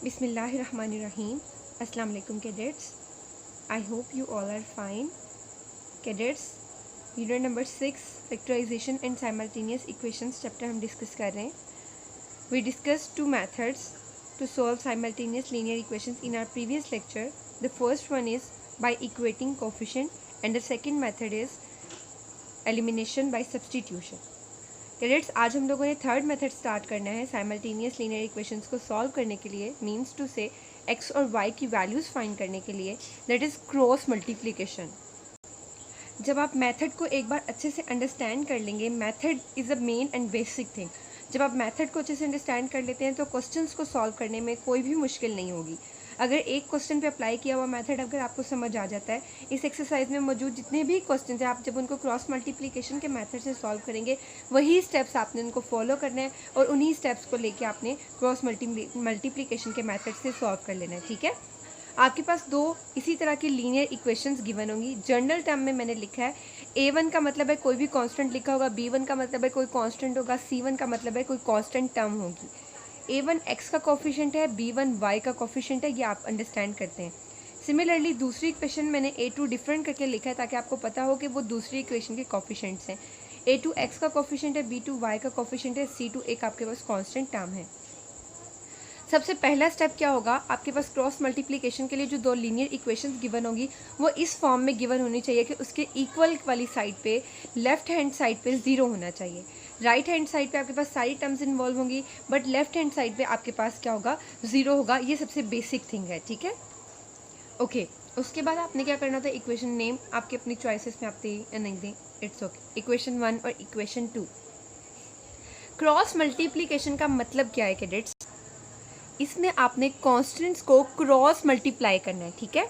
Bismillahirrahmanirrahim. Assalamu alaikum cadets. I hope you all are fine. Cadets, unit number 6 factorization and simultaneous equations chapter हम discuss कर रहे हैं. We discussed two methods to solve simultaneous linear equations in our previous lecture. The first one is by equating coefficient and the second method is elimination by substitution. Cadets, आज हम लोगों ने third method start करना है simultaneous linear equations को solve करने के लिए, मीन्स टू से एक्स और वाई की वैल्यूज़ फाइंड करने के लिए, दैट इज़ क्रॉस मल्टीप्लिकेशन. जब आप मेथड को एक बार अच्छे से अंडरस्टैंड कर लेंगे, method is a main and basic thing. जब आप मेथड को अच्छे से अंडरस्टैंड कर लेते हैं तो क्वेश्चंस को सॉल्व करने में कोई भी मुश्किल नहीं होगी. अगर एक क्वेश्चन पे अप्लाई किया हुआ मेथड अगर आपको समझ आ जाता है, इस एक्सरसाइज में मौजूद जितने भी क्वेश्चन हैं आप जब उनको क्रॉस मल्टीप्लिकेशन के मेथड से सॉल्व करेंगे, वही स्टेप्स आपने उनको फॉलो करना है और उन्हीं स्टेप्स को लेके आपने क्रॉस मल्टीप्लिकेशन के मेथड से सॉल्व कर लेना है. ठीक है, आपके पास दो इसी तरह की लीनियर इक्वेशंस गिवन होंगी. जनरल टर्म में मैंने लिखा है a1 का मतलब है कोई भी कांस्टेंट लिखा होगा, b1 का मतलब है कोई कांस्टेंट होगा, c1 का मतलब है कोई कांस्टेंट टर्म होगी. a1 x का कोफिशिएंट है, b1 y का कोफिशिएंट है, ये आप अंडरस्टैंड करते हैं. सिमिलरली दूसरी इक्वेशन मैंने a2 डिफरेंट करके लिखा है ताकि आपको पता हो कि वो दूसरी इक्वेशन के कोफिशिएंट्स हैं. a2 x का कोफिशिएंट है, b2 y का कोफिशिएंट है, c2 एक आपके पास कांस्टेंट टर्म है. सबसे पहला स्टेप क्या होगा, आपके पास क्रॉस मल्टीप्लिकेशन के लिए जो दो लीनियर इक्वेशंस गिवन होगी वो इस फॉर्म में गिवन होनी चाहिए कि उसके इक्वल वाली साइड पे लेफ्ट हैंड साइड पे 0 होना चाहिए. राइट हैंड साइड पे आपके पास सारी टर्म्स इन्वॉल्व होंगी, बट लेफ्ट हैंड साइड पे आपके पास क्या होगा, 0 होगा. ये सबसे बेसिक थिंग है. ठीक है, ओके. उसके बाद आपने क्या करना था, इक्वेशन नेम आपके अपनी चॉइसेस में आप दें या नहीं दें, इट्स ओके. इक्वेशन 1 और इक्वेशन 2. क्रॉस मल्टीप्लिकेशन का मतलब क्या है कैडेट्स, इसमें आपने कॉन्स्टेंट्स को क्रॉस मल्टीप्लाई करना है. ठीक है,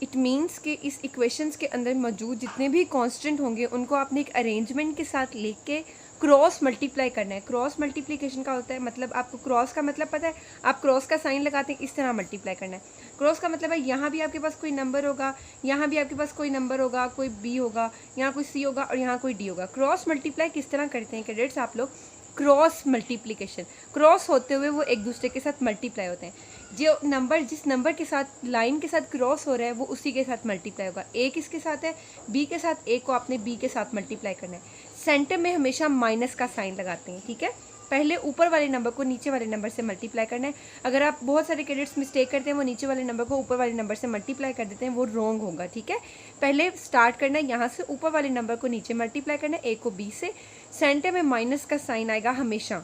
इट मीन्स कि इस इक्वेशंस के अंदर मौजूद जितने भी कांस्टेंट होंगे उनको आपने एक अरेंजमेंट के साथ लेके क्रॉस मल्टीप्लाई करना है. क्रॉस मल्टीप्लिकेशन का होता है मतलब, आपको क्रॉस का मतलब पता है, आप क्रॉस का साइन लगाते हैं, इस तरह मल्टीप्लाई करना है. क्रॉस का मतलब है यहाँ भी आपके पास कोई नंबर होगा, यहाँ भी आपके पास कोई नंबर होगा, कोई बी होगा, यहाँ कोई सी होगा और यहाँ कोई डी होगा. क्रॉस मल्टीप्लाई किस तरह करते हैं कैडेट्स आप लोग, क्रॉस मल्टीप्लिकेशन, क्रॉस होते हुए वो एक दूसरे के साथ मल्टीप्लाई होते हैं. जो नंबर जिस नंबर के साथ लाइन के साथ क्रॉस हो रहा है वो उसी के साथ मल्टीप्लाई होगा. ए किसके साथ है, बी के साथ, ए को आपने बी के साथ मल्टीप्लाई करना है. सेंटर में हमेशा माइनस का साइन लगाते हैं. ठीक है, पहले ऊपर वाले नंबर को नीचे वाले नंबर से मल्टीप्लाई करना है. अगर आप बहुत सारे कैडेट्स मिस्टेक करते हैं, वो नीचे वाले नंबर को ऊपर वाले नंबर से मल्टीप्लाई कर देते हैं, वो रॉन्ग होगा. ठीक है, पहले स्टार्ट करना है यहाँ से, ऊपर वाले नंबर को नीचे मल्टीप्लाई करना है, ए को बी से. सेंटर में माइनस का साइन आएगा हमेशा,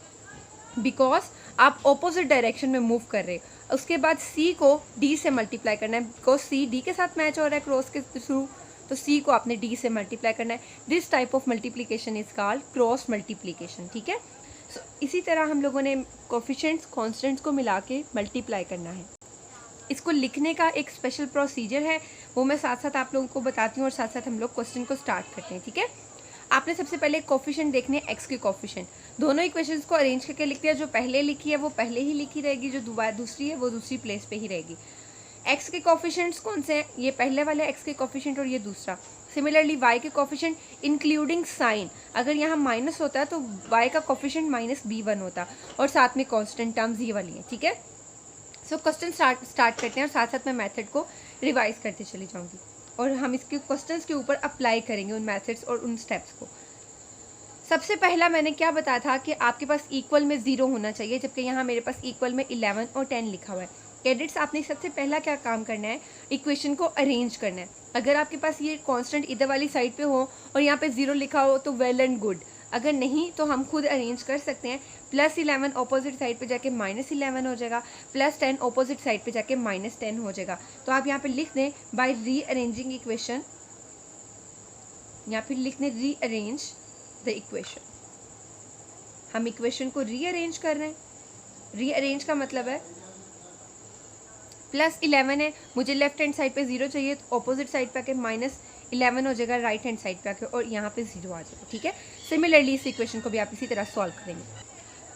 बिकॉज आप ऑपोजिट डायरेक्शन में मूव कर रहे हैं. उसके बाद सी को डी से मल्टीप्लाई करना है, बिकॉज सी डी के साथ मैच हो रहा है क्रॉस के थ्रू, तो सी को आपने डी से मल्टीप्लाई करना है. This type of multiplication is called cross multiplication. ठीक है, सो इसी तरह हम लोगों ने कोफिशिएंट्स कांस्टेंट्स को मिला के मल्टीप्लाई करना है. इसको लिखने का एक स्पेशल प्रोसीजर है, वो मैं साथ साथ आप लोगों को बताती हूँ और साथ साथ हम लोग क्वेश्चन को स्टार्ट करते हैं. ठीक है, आपने सबसे पहले कोफिशिएंट देखने हैं, एक्स के कोफिशिएंट. दोनों इक्वेशंस को अरेंज करके लिख दिया. जो पहले लिखी है वो पहले ही लिखी रहेगी, जो दूसरी है वो दूसरी प्लेस पे ही रहेगी. एक्स के कोफिशिएंट्स कौन से हैं, ये पहले वाले एक्स के कोफिशिएंट और ये दूसरा. सिमिलरली वाई के कोफिशिएंट इंक्लूडिंग साइन, अगर यहाँ माइनस होता है तो वाई का कोफिशिएंट -b1 होता और साथ में कांस्टेंट टर्म्स ये वाली हैं. ठीक है, सो क्वेश्चन स्टार्ट करते हैं और साथ साथ मैं मेथड को रिवाइज करते चली जाऊँगी और हम इसके क्वेश्चंस के ऊपर अप्लाई करेंगे उन मेथड्स और उन स्टेप्स को. सबसे पहला मैंने क्या बताया था कि आपके पास इक्वल में 0 होना चाहिए, जबकि यहाँ मेरे पास इक्वल में 11 और 10 लिखा हुआ है. कैडेट्स, आपने सबसे पहला क्या काम करना है, इक्वेशन को अरेंज करना है. अगर आपके पास ये कांस्टेंट इधर वाली साइड पे हो और यहाँ पे 0 लिखा हो तो वेल एंड गुड. अगर नहीं तो हम खुद अरेंज कर सकते हैं. +11 ऑपोजिट साइड पे जाके -11 हो जाएगा, +10 ऑपोजिट साइड पे जाके -10 हो जाएगा. तो आप यहाँ पे लिख दें बाय रीअरेंजिंग इक्वेशन, या फिर लिख दें रीअरेंज द इक्वेशन. हम इक्वेशन को रीअरेंज कर रहे हैं. रीअरेंज का मतलब है +11 है, मुझे लेफ्ट हैंड साइड पे 0 चाहिए, तो ऑपोजिट साइड पे आके -11 हो जाएगा राइट हैंड साइड पे आके और यहाँ पे 0 आ जाएगा. ठीक है, सिमिलरली इस इक्वेशन को भी आप इसी तरह सॉल्व करेंगे.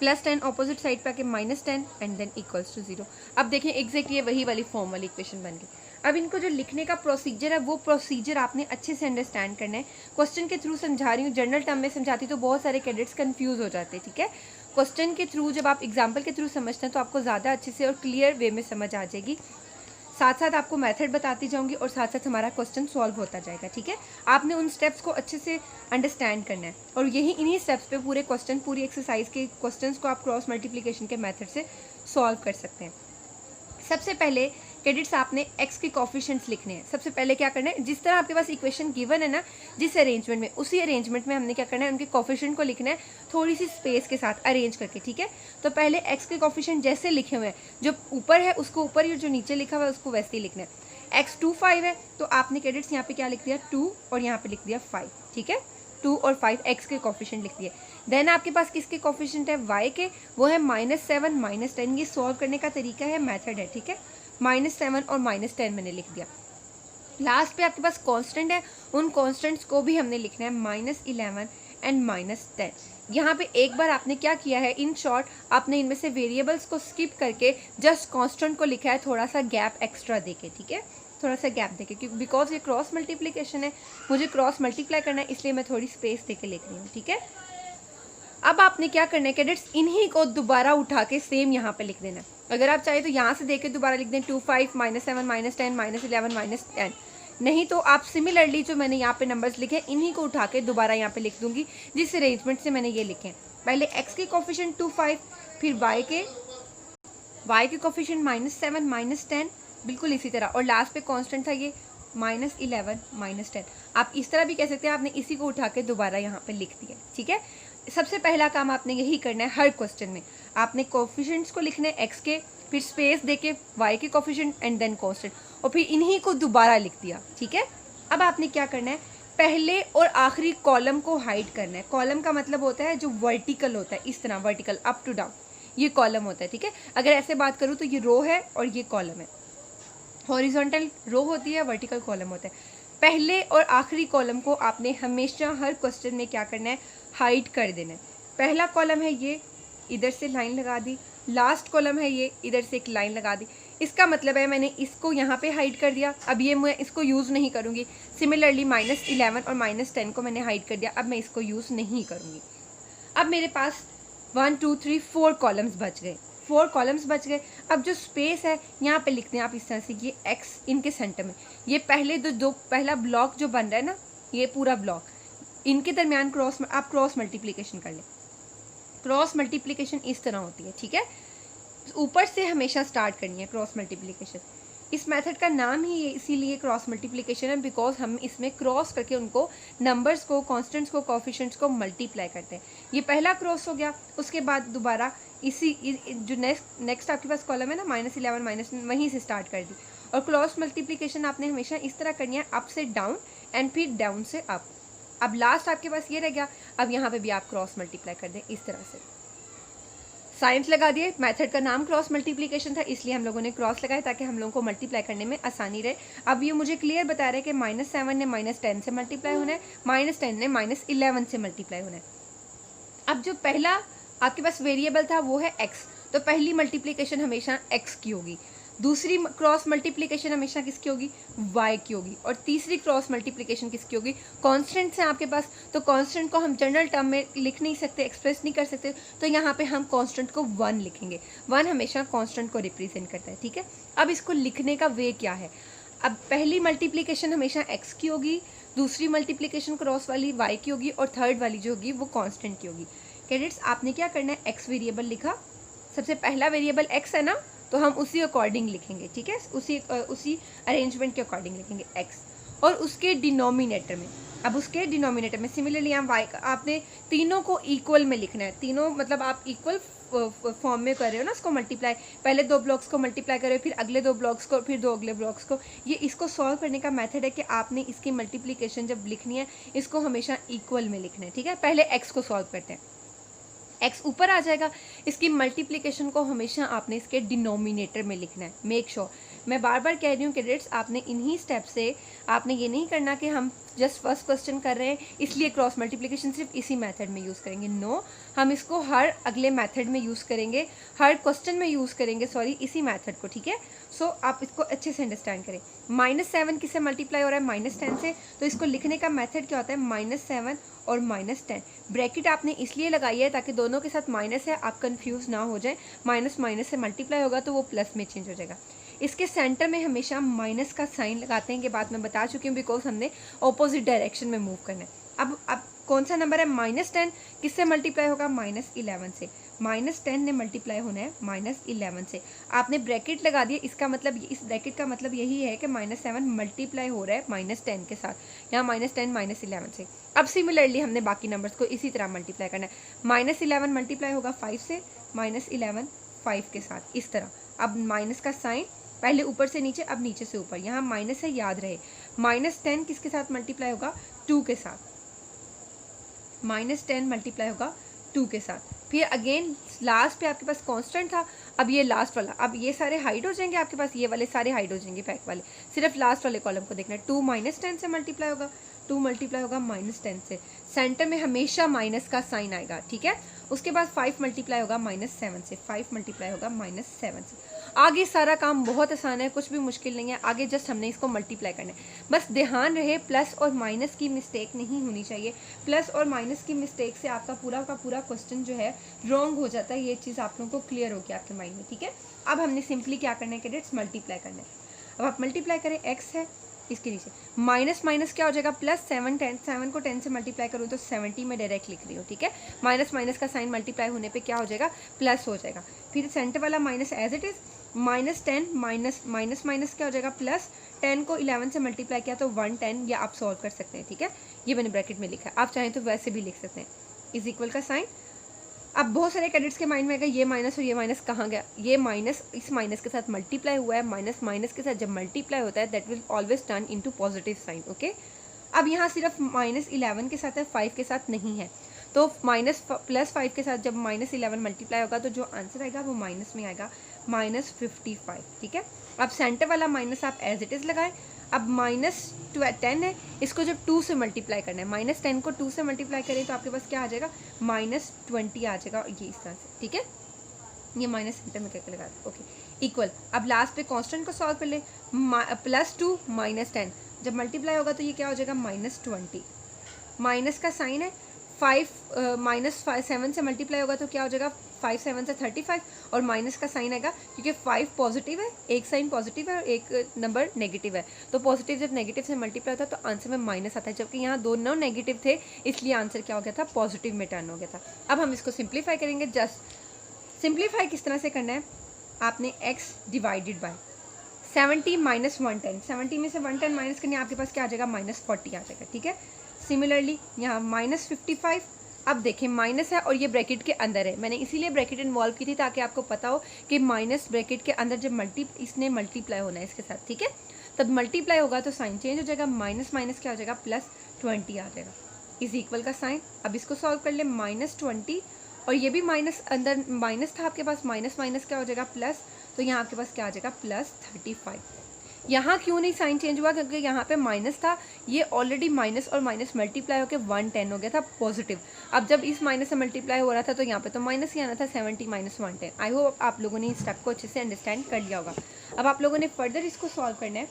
+10 ऑपोजिट साइड पे आके -10 एंड देन इक्वल्स टू 0. अब देखें एग्जैक्ट ये वही वाली फॉर्म वाली इक्वेशन बन गई. अब इनको जो लिखने का प्रोसीजर है वो प्रोसीजर आपने अच्छे से अंडरस्टैंड करना है। क्वेश्चन के थ्रू समझा रही हूँ, जनरल टर्म में समझाती तो बहुत सारे कैडेट्स कंफ्यूज हो जाते हैं, ठीक है। क्वेश्चन के थ्रू जब आप एग्जाम्पल के थ्रू समझते हैं तो आपको ज़्यादा अच्छे से और क्लियर वे में समझ आ जाएगी। साथ साथ आपको मेथड बताती जाऊंगी और साथ साथ हमारा क्वेश्चन सॉल्व होता जाएगा, ठीक है। आपने उन स्टेप्स को अच्छे से अंडरस्टैंड करना है और यही इन्हीं स्टेप्स पे पूरे क्वेश्चन, पूरी एक्सरसाइज के क्वेश्चंस को आप क्रॉस मल्टीप्लिकेशन के मेथड से सॉल्व कर सकते हैं। सबसे पहले कैडेट्स आपने x के कोफिशिएंट्स लिखने हैं। सबसे पहले क्या करना है, जिस तरह आपके पास इक्वेशन गिवन है ना, जिस अरेंजमेंट में, उसी अरेंजमेंट में हमने क्या करना है, उनके कोफिशिएंट को लिखना है थोड़ी सी स्पेस के साथ अरेंज करके, ठीक है। तो पहले x के कोफिशिएंट जैसे लिखे हुए हैं, जो ऊपर है उसको ऊपर ही और जो नीचे लिखा हुआ है उसको वैसे ही लिखना है। x 2 5 है तो आपने कैडेट्स यहाँ पे क्या लिख दिया 2 और यहाँ पे लिख दिया 5, ठीक है। 2 और 5 x के कोफिशिएंट लिख दिए। देन आपके पास किसके कोफिशिएंट है, y के, वो है -7 -10। ये सॉल्व करने का तरीका है, मेथड है, ठीक है। -7 और -10 मैंने लिख दिया। लास्ट पे आपके पास कांस्टेंट है, उन कांस्टेंट्स को भी हमने लिखना है -11 एंड -10। यहाँ पे एक बार आपने क्या किया है, इन शॉर्ट आपने इनमें से वेरिएबल्स को स्किप करके जस्ट कांस्टेंट को लिखा है, थोड़ा सा गैप एक्स्ट्रा देके, ठीक है, थोड़ा सा गैप देके, क्योंकि बिकॉज ये क्रॉस मल्टीप्लिकेशन है, मुझे क्रॉस मल्टीप्लाई करना है, इसलिए मैं थोड़ी स्पेस देके लिख रही हूँ, ठीक है। अब आपने क्या करना है कैडेट्स, इन्हीं को दोबारा उठा के सेम यहाँ पे लिख देना है। अगर आप चाहे तो यहाँ से देख के दोबारा लिख दें 2 5 -7 -10 -11 -10। नहीं तो आप सिमिलरली जो मैंने यहाँ पे नंबर्स लिखे इन्हीं को उठा के दोबारा यहाँ पे लिख दूंगी, जिस अरेंजमेंट से मैंने ये लिखे। पहले x के कोफिशिएंट 2 5, फिर y के कोफिशिएंट -7 -10, बिल्कुल इसी तरह, और लास्ट पे कांस्टेंट था ये -11 -10। आप इस तरह भी कह सकते हैं, आपने इसी को उठा के दोबारा यहाँ पे लिख दिया, ठीक है। सबसे पहला काम आपने यही करना है हर क्वेश्चन में, आपने कोफिशिएंट्स को लिखने हैं x के, फिर स्पेस देके y के कोफिशिएंट एंड देन कांस्टेंट, और फिर इन्हीं को दोबारा लिख दिया, ठीक है। अब आपने क्या करना है, पहले और आखिरी कॉलम को हाइड करना है। कॉलम का मतलब होता है जो वर्टिकल होता है, इस तरह वर्टिकल अप टू डाउन, ये कॉलम होता है, ठीक है। अगर ऐसे बात करूँ तो ये रो है और ये कॉलम है, हॉरिजॉन्टल रो होती है, वर्टिकल कॉलम होता है। पहले और आखिरी कॉलम को आपने हमेशा हर क्वेश्चन में क्या करना है, हाइड कर देना है। पहला कॉलम है ये, इधर से लाइन लगा दी, लास्ट कॉलम है ये, इधर से एक लाइन लगा दी। इसका मतलब है मैंने इसको यहाँ पे हाइड कर दिया, अब ये मैं इसको यूज़ नहीं करूँगी। सिमिलरली -11 और -10 को मैंने हाइड कर दिया, अब मैं इसको यूज़ नहीं करूँगी। अब मेरे पास 1 2 3 4 कॉलम्स बच गए, 4 कॉलम्स बच गए। अब जो स्पेस है यहाँ पे लिखते हैं आप इस तरह से, ये x इनके सेंटर में, ये पहले दो पहला ब्लॉक जो बन रहा है ना, ये पूरा ब्लॉक, इनके दरमियान आप क्रॉस मल्टीप्लिकेशन कर लें। क्रॉस मल्टीप्लिकेशन इस तरह होती है, ठीक है। ऊपर से हमेशा स्टार्ट करनी है क्रॉस मल्टीप्लिकेशन। इस मेथड का नाम ही इसीलिए क्रॉस मल्टीप्लिकेशन है, बिकॉज हम इसमें क्रॉस करके उनको नंबर्स को, कांस्टेंट्स को, कोफिशिएंट्स को मल्टीप्लाई करते हैं। ये पहला क्रॉस हो गया, उसके बाद दोबारा इसी जो नेक्स्ट आपके पास कॉलम है ना, -11 वहीं से स्टार्ट कर दी। और क्रॉस मल्टीप्लिकेशन आपने हमेशा इस तरह करनी है, अप से डाउन एंड फिर डाउन से अप। अब लास्ट आपके पास ये रह गया, अब यहाँ पे भी आप क्रॉस मल्टीप्लाई कर दें इस तरह से। साइंस लगा दिए, मेथड का नाम क्रॉस मल्टीप्लिकेशन था, इसलिए हम लोगों ने क्रॉस लगाया ताकि हम लोगों को मल्टीप्लाई करने में आसानी रहे। अब ये मुझे क्लियर बता रहा है कि -7 ने -10 से मल्टीप्लाई होना है, -10 ने -11 से मल्टीप्लाई होना है। अब जो पहला आपके पास वेरिएबल था वो है x, तो पहली मल्टीप्लिकेशन हमेशा x की होगी, दूसरी क्रॉस मल्टीप्लिकेशन हमेशा किसकी होगी, y की होगी, और तीसरी क्रॉस मल्टीप्लिकेशन किसकी होगी, कांस्टेंट्स हैं आपके पास, तो कांस्टेंट को हम जनरल टर्म में लिख नहीं सकते, एक्सप्रेस नहीं कर सकते, तो यहाँ पे हम कांस्टेंट को 1 लिखेंगे। 1 हमेशा कांस्टेंट को रिप्रेजेंट करता है, ठीक है। अब इसको लिखने का वे क्या है, अब पहली मल्टीप्लिकेशन हमेशा x की होगी, दूसरी मल्टीप्लिकेशन क्रॉस वाली y की होगी, और थर्ड वाली जो होगी वो कांस्टेंट की होगी। कैडेट्स आपने क्या करना है, x वेरिएबल लिखा, सबसे पहला वेरिएबल x है ना, तो हम उसी अकॉर्डिंग लिखेंगे, ठीक है, उसी अरेंजमेंट के अकॉर्डिंग लिखेंगे x। और उसके डिनोमिनेटर में, अब उसके डिनोमिनेटर में सिमिलरली हम y, आपने तीनों को इक्वल में लिखना है, तीनों मतलब आप इक्वल फॉर्म में कर रहे हो ना उसको मल्टीप्लाई, पहले 2 ब्लॉक्स को मल्टीप्लाई कर रहे हो, फिर अगले 2 ब्लॉक्स को, फिर 2 अगले ब्लॉक्स को। ये इसको सॉल्व करने का मेथड है कि आपने इसकी मल्टीप्लिकेशन जब लिखनी है इसको हमेशा इक्वल में लिखना है, ठीक है। पहले x को सॉल्व करते हैं, x ऊपर आ जाएगा, इसकी मल्टीप्लिकेशन को हमेशा आपने इसके डिनोमिनेटर में लिखना है। मेक श्योर मैं बार बार कह रही हूँ कैडेट्स, आपने इन्हीं स्टेप से, आपने ये नहीं करना कि हम जस्ट फर्स्ट क्वेश्चन कर रहे हैं इसलिए क्रॉस मल्टीप्लिकेशन सिर्फ इसी मेथड में यूज़ करेंगे। नो, हम इसको हर अगले मेथड में यूज़ करेंगे, हर क्वेश्चन में यूज़ करेंगे, सॉरी, इसी मेथड को, ठीक है। सो आप इसको अच्छे से अंडरस्टैंड करें। -7 किससे मल्टीप्लाई हो रहा है? -10 से। तो इसको लिखने का मेथड क्या होता है? -7 और -10। ब्रैकेट आपने इसलिए लगाई है ताकि दोनों के साथ माइनस है, आप कंफ्यूज ना हो जाए। माइनस माइनस से मल्टीप्लाई होगा तो वो प्लस में चेंज हो जाएगा। इसके सेंटर में हमेशा माइनस का साइन लगाते हैं, कि बात मैं बता चुकी हूँ, बिकॉज हमने ऑपोजिट डायरेक्शन में मूव करना है। अब कौन सा नंबर है? -10 किससे मल्टीप्लाई होगा? -11 से। -10 ने मल्टीप्लाई होना है -11 से। आपने ब्रैकेट लगा दिया, इसका मतलब, इस ब्रैकेट का मतलब यही है कि -7 मल्टीप्लाई हो रहा है -10 के साथ, यहाँ -10 -11 से। अब सिमिलरली हमने बाकी नंबर्स को इसी तरह मल्टीप्लाई करना है। -11 मल्टीप्लाई होगा 5 से, -11 5 के साथ, इस तरह। अब माइनस का साइन पहले ऊपर से नीचे, अब नीचे से ऊपर, यहाँ माइनस है, याद रहे। -10 किसके साथ मल्टीप्लाई होगा? 2 के साथ। -10 मल्टीप्लाई होगा 2 के साथ। फिर अगेन लास्ट पे आपके पास कांस्टेंट था, अब ये लास्ट वाला, अब ये सारे हाइड हो जाएंगे आपके पास, ये वाले सारे हाइड हो जाएंगे बैक वाले, सिर्फ लास्ट वाले कॉलम को देखना है। 2 -10 से मल्टीप्लाई होगा, 2 मल्टीप्लाई होगा -10 से। सेंटर में हमेशा माइनस का साइन आएगा, ठीक है। उसके बाद 5 मल्टीप्लाई होगा -7 से, 5 मल्टीप्लाई होगा -7 से। आगे सारा काम बहुत आसान है, कुछ भी मुश्किल नहीं है, आगे जस्ट हमने इसको मल्टीप्लाई करना है। बस ध्यान रहे प्लस और माइनस की मिस्टेक नहीं होनी चाहिए। प्लस और माइनस की मिस्टेक से आपका पूरा का पूरा क्वेश्चन जो है रॉन्ग हो जाता है। ये चीज़ आप लोगों को क्लियर होगी आपके माइंड में, ठीक है। अब हमने सिंपली क्या करना है कैडेट्स? मल्टीप्लाई करना है। अब आप मल्टीप्लाई करें, x है इसके नीचे, माइनस माइनस क्या हो जाएगा? +7 7 को 10 से मल्टीप्लाई करूँ तो 70 में डायरेक्ट लिख रही हूँ, ठीक है। माइनस माइनस का साइन मल्टीप्लाई होने पे क्या हो जाएगा? प्लस हो जाएगा। फिर सेंटर वाला minus as it is, -10 minus minus minus क्या हो जाएगा? +10 को 11 से मल्टीप्लाई किया तो 110, या आप सॉल्व कर सकते हैं, ठीक है। ये मैंने ब्रैकेट में लिखा है, आप चाहें तो वैसे भी लिख सकते हैं, इज इक्वल का साइन। अब बहुत सारे कैडेट्स के माइंड में आएगा ये माइनस और ये माइनस कहाँ गया? ये माइनस इस माइनस के साथ मल्टीप्लाई हुआ है, माइनस माइनस के साथ जब मल्टीप्लाई होता है that will always turn into positive sign, okay. अब यहाँ सिर्फ -11 के साथ है, 5 के साथ नहीं है, तो +5 के साथ जब -11 मल्टीप्लाई होगा तो जो आंसर आएगा वो माइनस में आएगा, -55, ठीक है। अब सेंटर वाला माइनस आप एज इट इज़ लगाएं। अब -10 है, इसको जब 2 से मल्टीप्लाई करना है, -10 को 2 से मल्टीप्लाई करें तो आपके पास क्या आ जाएगा? -20 आ जाएगा, ये इस तरह से, ठीक है। ये माइनस सेंटर में करके लगा दो, ओके। इक्वल, अब लास्ट पे कांस्टेंट को सॉल्व कर ले। +2 -10 जब मल्टीप्लाई होगा तो ये क्या हो जाएगा? -20। माइनस का साइन है, 7 से मल्टीप्लाई होगा तो क्या हो जाएगा? 5 7 से 35, और माइनस का साइन आएगा क्योंकि 5 पॉजिटिव है, एक साइन पॉजिटिव है और एक नंबर नेगेटिव है, तो पॉजिटिव जब नेगेटिव से मल्टीप्लाई होता है तो आंसर में माइनस आता है, जबकि यहाँ दोनों नेगेटिव थे इसलिए आंसर क्या हो गया था? पॉजिटिव में टर्न हो गया था। अब हम इसको सिंप्लीफाई करेंगे। जस्ट सिंप्लीफाई किस तरह से करना है? आपने x डिवाइडेड बाय 70 - 110, 70 में से 110 माइनस करनी है, आपके पास क्या आ जाएगा? -40 आ जाएगा, ठीक है। सिमिलरली यहाँ -55, अब देखें माइनस है और ये ब्रैकेट के अंदर है, मैंने इसीलिए ब्रैकेट इन्वॉल्व की थी ताकि आपको पता हो कि माइनस ब्रैकेट के अंदर जब इसने मल्टीप्लाई होना है इसके साथ, ठीक है। तब मल्टीप्लाई होगा तो साइन चेंज हो जाएगा, माइनस माइनस क्या हो जाएगा? +20 आ जाएगा, इज इक्वल का साइन। अब इसको सॉल्व कर ले, -20 और ये भी माइनस, अंदर माइनस था आपके पास, माइनस माइनस क्या हो जाएगा? प्लस, तो यहाँ आपके पास क्या आ जाएगा? +35। यहाँ क्यों नहीं साइन चेंज हुआ? क्योंकि यहाँ पे माइनस था, ये ऑलरेडी माइनस और माइनस मल्टीप्लाई होकर 110 हो गया था पॉजिटिव। अब जब इस माइनस से मल्टीप्लाई हो रहा था तो यहाँ पे तो माइनस ही आना था, 70 - 110। आई होप आप लोगों ने इस स्टेप को अच्छे से अंडरस्टैंड कर लिया होगा। अब आप लोगों ने फर्दर इसको सॉल्व करना है,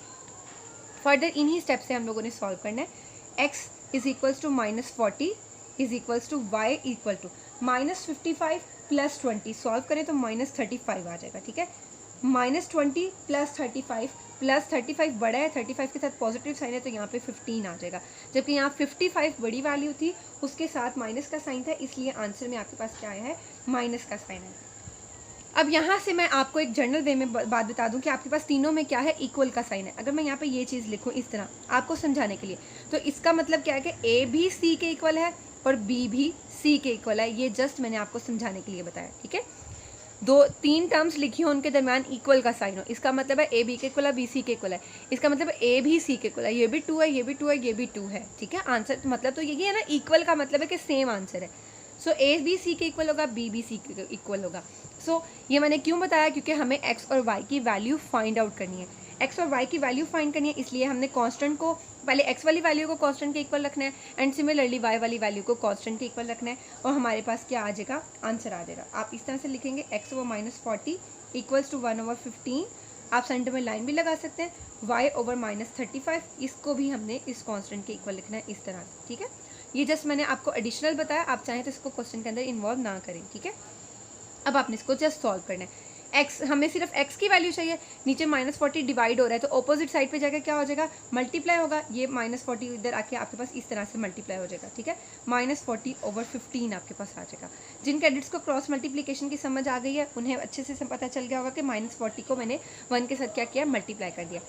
फर्दर इन्हीं स्टेप से हम लोगों ने सॉल्व करना है। x is equals to -40 is equals to y equal to -55 + 20, solve करें तो -35 आ जाएगा, ठीक है। -20 + 35 + 35 बड़ा है, 35 के साथ पॉजिटिव साइन है तो यहाँ पे 15 आ जाएगा, जबकि यहाँ 55 बड़ी वैल्यू थी, उसके साथ माइनस का साइन था, इसलिए आंसर में आपके पास क्या आया है? माइनस का साइन है। अब यहाँ से मैं आपको एक जनरल वे में बात बता दूं कि आपके पास तीनों में क्या है? इक्वल का साइन है। अगर मैं यहाँ पे ये चीज़ लिखूँ इस तरह आपको समझाने के लिए, तो इसका मतलब क्या है कि A भी C के इक्वल है और B भी C के इक्वल है। ये जस्ट मैंने आपको समझाने के लिए बताया, ठीक है। 2-3 टर्म्स लिखी हो, उनके दरमियान इक्वल का साइन हो, इसका मतलब है A B के इक्वल है, B C के इक्वल है, इसका मतलब है A भी C के इक्वल है, ये भी 2 है, ये भी 2 है, ये भी 2 है, ठीक है। आंसर मतलब तो यही है ना, इक्वल का मतलब है कि सेम आंसर है। सो ए बी सी के इक्वल होगा, बी बी सी के इक्वल होगा। सो ये मैंने क्यों बताया, क्योंकि हमें एक्स और वाई की वैल्यू फाइंड आउट करनी है। एक्स और वाई की वैल्यू फाइंड करनी है, इसलिए हमने कांस्टेंट को पहले एक्स वाली वैल्यू को कांस्टेंट के इक्वल रखना है एंड सिमिलरली वाई वाली वैल्यू को कांस्टेंट के इक्वल रखना है, और हमारे पास क्या आ जाएगा, आंसर आ जाएगा। आप इस तरह से लिखेंगे एक्स ओवर -40 इक्वल्स टू 1/15। आप सेंटर में लाइन भी लगा सकते हैं, y ओवर -35, इसको भी हमने इस कांस्टेंट के इक्वल लिखना है इस तरह से, ठीक है। ये जस्ट मैंने आपको एडिशनल बताया, आप चाहें तो इसको क्वेश्चन के अंदर इन्वॉल्व ना करें, ठीक है। अब आपने इसको जस्ट सॉल्व करना है। एक्स, हमें सिर्फ एक्स की वैल्यू चाहिए, नीचे -40 डिवाइड हो रहा है तो ऑपोजिट साइड पे जाकर क्या हो जाएगा, मल्टीप्लाई होगा। ये -40 इधर आके आपके पास इस तरह से मल्टीप्लाई हो जाएगा, ठीक है। -40/15 आपके पास आ जाएगा। जिन कैडेट्स को क्रॉस मल्टीप्लिकेशन की समझ आ गई है उन्हें अच्छे से पता चल गया होगा कि -40 को मैंने 1 के साथ क्या किया, मल्टीप्लाई कर दिया।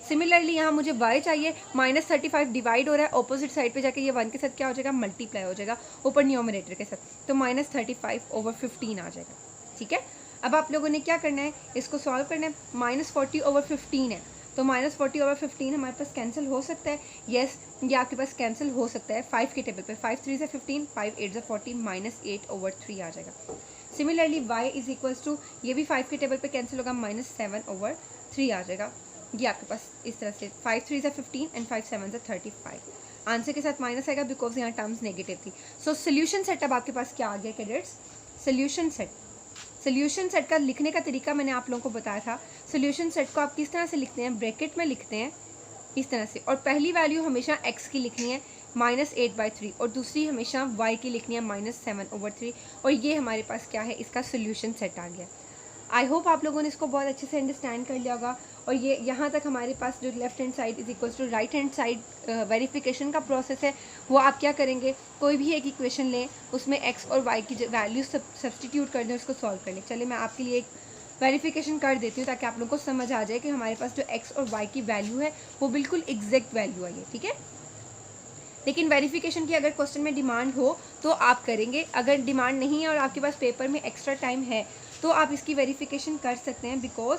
सिमिलरली यहाँ मुझे y चाहिए, -35 डिवाइड हो रहा है, ऑपोजिट साइड पे जाके ये 1 के साथ क्या हो जाएगा, मल्टीप्लाई हो जाएगा ऊपर न्यूमरेटर के साथ, तो -35/15 आ जाएगा, ठीक है। अब आप लोगों ने क्या करना है, इसको सॉल्व करना है। -40/15 है तो -40/15 हमारे पास कैंसिल हो सकता है, येस ये आपके पास कैंसिल हो सकता है 5 के टेबल पे। 5 3 से 15, 5 8 से 40, -8/3 आ जाएगा। Similarly y is equals to, ये भी 5 के टेबल पे कैंसिल होगा, -7/3 आ जाएगा। ये आपके पास इस तरह से 5 3 से 15 एंड 5 7 से 35। आंसर के साथ माइनस आएगा बिकॉज यहाँ टर्म्स नेगेटिव थी। सो सोल्यूशन सेट अब आपके पास क्या आ गया cadets, solution set. Solution set का लिखने का तरीका मैंने आप लोगों को बताया था। सोल्यूशन सेट को आप किस तरह से लिखते हैं, ब्रैकेट में लिखते हैं इस तरह से, और पहली वैल्यू हमेशा x की लिखनी है -8/3 और दूसरी हमेशा y की लिखनी है -7/3, और ये हमारे पास क्या है, इसका सोल्यूशन सेट आ गया। आई होप आप लोगों ने इसको बहुत अच्छे से अंडरस्टैंड कर लिया होगा। और ये यहाँ तक हमारे पास जो left hand side is equals to right hand side verification का प्रोसेस है, वो आप क्या करेंगे, कोई भी एक इक्वेशन लें, उसमें x और y की वैल्यू सब्सटीट्यूट कर दें, उसको सॉल्व कर लें। चलिए मैं आपके लिए एक वेरिफिकेशन कर देती हूँ ताकि आप लोगों को समझ आ जाए कि हमारे पास जो x और y की वैल्यू है वो बिल्कुल एग्जैक्ट वैल्यू आई है, ठीक है। लेकिन वेरिफिकेशन की अगर क्वेश्चन में डिमांड हो तो आप करेंगे, अगर डिमांड नहीं है और आपके पास पेपर में एक्स्ट्रा टाइम है तो आप इसकी वेरिफिकेशन कर सकते हैं, बिकॉज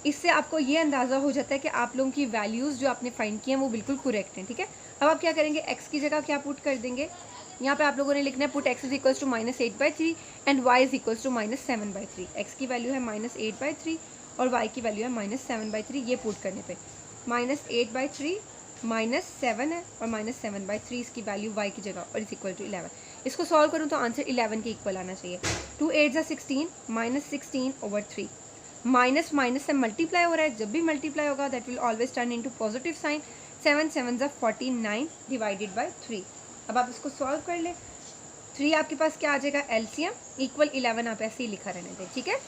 इससे आपको ये अंदाज़ा हो जाता है कि आप लोगों की वैल्यूज़ जो आपने फाइंड की हैं वो बिल्कुल करेक्ट हैं, ठीक है। अब आप क्या करेंगे, x की जगह क्या पुट कर देंगे, यहाँ पे आप लोगों ने लिखना है put x is equals to -8/3 and y is equals to -7/3। x की वैल्यू है -8/3 और y की वैल्यू है -7/3। ये पुट करने पे -8/3 -7 है और -7/3 इसकी वैल्यू y की जगह और इज इक्वल टू 11। इसको सॉल्व करूँ तो आंसर 11 के इक्वल आना चाहिए। 2 8 जा 16, -16/3। माइनस माइनस से मल्टीप्लाई हो रहा है, जब भी मल्टीप्लाई होगा that will always turn into positive sign. 7 7 जा 49 डिवाइडेड बाय 3। अब आप इसको सॉल्व कर ले, 3 आपके पास क्या आ जाएगा, एलसीएम इक्वल 11 आप ऐसे ही लिखा रहने दें, ठीक है।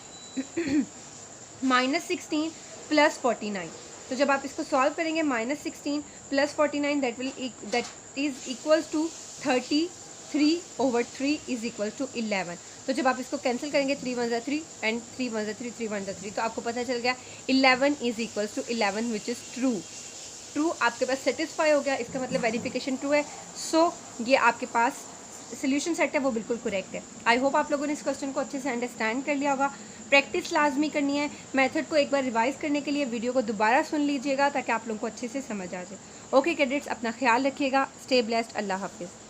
-16 + 49, तो जब आप इसको सॉल्व करेंगे -16 + 49 that is equals to 33/3 is equal to 11। तो जब आप इसको कैंसिल करेंगे 3 1 जा 3 एंड 3 1 जा 3 3 1 जा 3, तो आपको पता चल गया 11 is equals to 11 which is true आपके पास सेटिस्फाई हो गया, इसका मतलब वेरिफिकेशन ट्रू है। सो ये आपके पास सोल्यूशन सेट है वो बिल्कुल करेक्ट है। आई होप आप लोगों ने इस क्वेश्चन को अच्छे से अंडरस्टैंड कर लिया होगा। प्रैक्टिस लाजमी करनी है, मेथड को एक बार रिवाइज करने के लिए वीडियो को दोबारा सुन लीजिएगा ताकि आप लोगों को अच्छे से समझ आ जाए। ओके कैडेट्स, अपना ख्याल रखिएगा, स्टे ब्लेस्ड, अल्लाह हाफिज़।